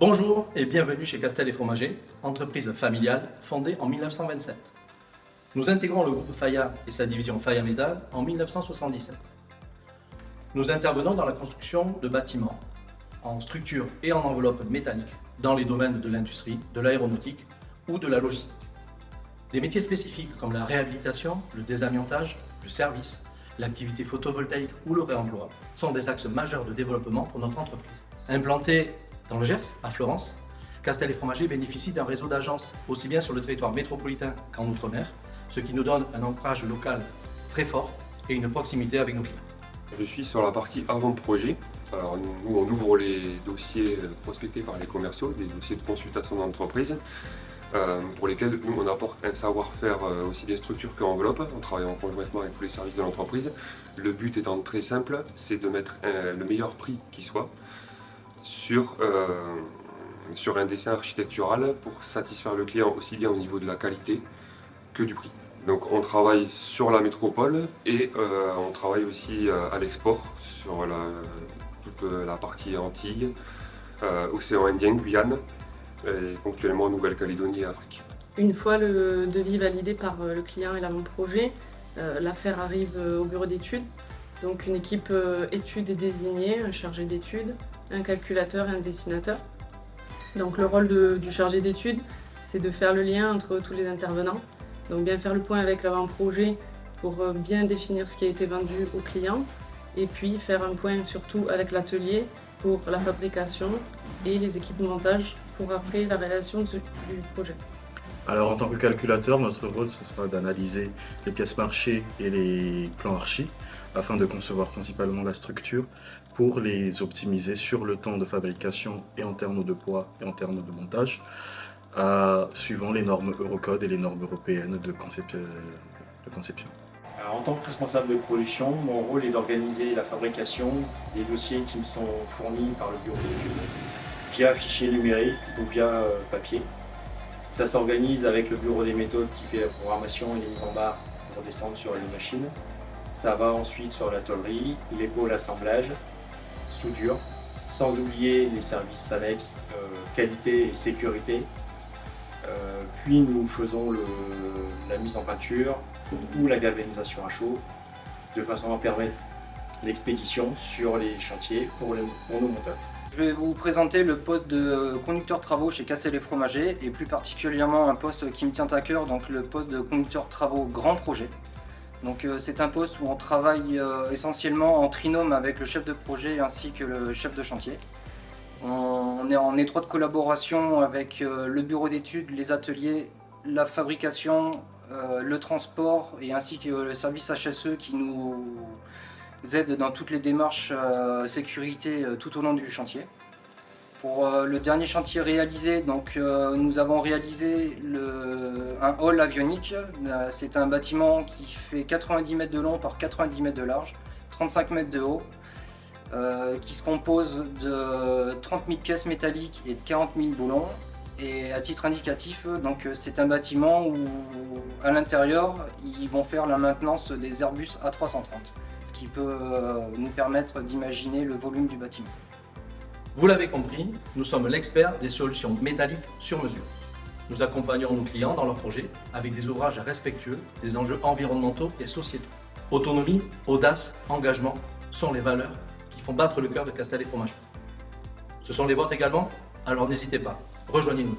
Bonjour et bienvenue chez Castel et Fromager, entreprise familiale fondée en 1927. Nous intégrons le groupe Fayard et sa division Fayard Métal en 1977. Nous intervenons dans la construction de bâtiments, en structure et en enveloppe métallique, dans les domaines de l'industrie, de l'aéronautique ou de la logistique. Des métiers spécifiques comme la réhabilitation, le désamiantage, le service, l'activité photovoltaïque ou le réemploi sont des axes majeurs de développement pour notre entreprise. Implanté dans le Gers, à Florence, Castel et Fromager bénéficie d'un réseau d'agences aussi bien sur le territoire métropolitain qu'en Outre-mer, ce qui nous donne un ancrage local très fort et une proximité avec nos clients. Je suis sur la partie avant-projet. Alors nous, on ouvre les dossiers prospectés par les commerciaux, des dossiers de consultation d'entreprise, pour lesquels nous, on apporte un savoir-faire aussi bien structure qu'enveloppe. On travaille en conjointement avec tous les services de l'entreprise. Le but étant très simple, c'est de mettre le meilleur prix qui soit sur un dessin architectural pour satisfaire le client aussi bien au niveau de la qualité que du prix. Donc on travaille sur la métropole et on travaille aussi à l'export sur toute la partie Antilles, océan Indien, Guyane et ponctuellement Nouvelle-Calédonie et Afrique. Une fois le devis validé par le client et l'avant-projet, l'affaire arrive au bureau d'études. Donc une équipe études est désignée, un chargé d'études, un calculateur et un dessinateur. Donc le rôle du chargé d'études, c'est de faire le lien entre tous les intervenants. Donc bien faire le point avec l'avant-projet pour bien définir ce qui a été vendu au client et puis faire un point surtout avec l'atelier pour la fabrication et les équipes de montage pour après la réalisation du projet. Alors en tant que calculateur, notre rôle ce sera d'analyser les pièces marchées et les plans archi afin de concevoir principalement la structure pour les optimiser sur le temps de fabrication et en termes de poids et en termes de montage, suivant les normes Eurocode et les normes européennes de conception. Alors, en tant que responsable de production, mon rôle est d'organiser la fabrication des dossiers qui me sont fournis par le bureau d'études via fichier numérique ou via papier. Ça s'organise avec le bureau des méthodes qui fait la programmation et les mises en barre pour descendre sur les machines. Ça va ensuite sur la tôlerie, les pôles assemblage, soudure, sans oublier les services annexes qualité et sécurité. Puis nous faisons la mise en peinture ou la galvanisation à chaud de façon à permettre l'expédition sur les chantiers pour nos monteurs. Je vais vous présenter le poste de conducteur de travaux chez Castel et Fromager et plus particulièrement un poste qui me tient à cœur, donc le poste de conducteur de travaux grand projet. Donc c'est un poste où on travaille essentiellement en trinôme avec le chef de projet ainsi que le chef de chantier. On est en étroite collaboration avec le bureau d'études, les ateliers, la fabrication, le transport et ainsi que le service HSE qui nous aide dans toutes les démarches sécurité tout au long du chantier. Pour le dernier chantier réalisé, donc, nous avons réalisé un hall avionique. C'est un bâtiment qui fait 90 mètres de long par 90 mètres de large, 35 mètres de haut, qui se compose de 30 000 pièces métalliques et de 40 000 boulons. Et à titre indicatif, c'est un bâtiment où à l'intérieur ils vont faire la maintenance des Airbus A330, ce qui peut nous permettre d'imaginer le volume du bâtiment. Vous l'avez compris, nous sommes l'expert des solutions métalliques sur mesure. Nous accompagnons nos clients dans leurs projets avec des ouvrages respectueux des enjeux environnementaux et sociétaux. Autonomie, audace, engagement sont les valeurs qui font battre le cœur de Castel et Fromager. Ce sont les vôtres également? Alors n'hésitez pas, rejoignez-nous.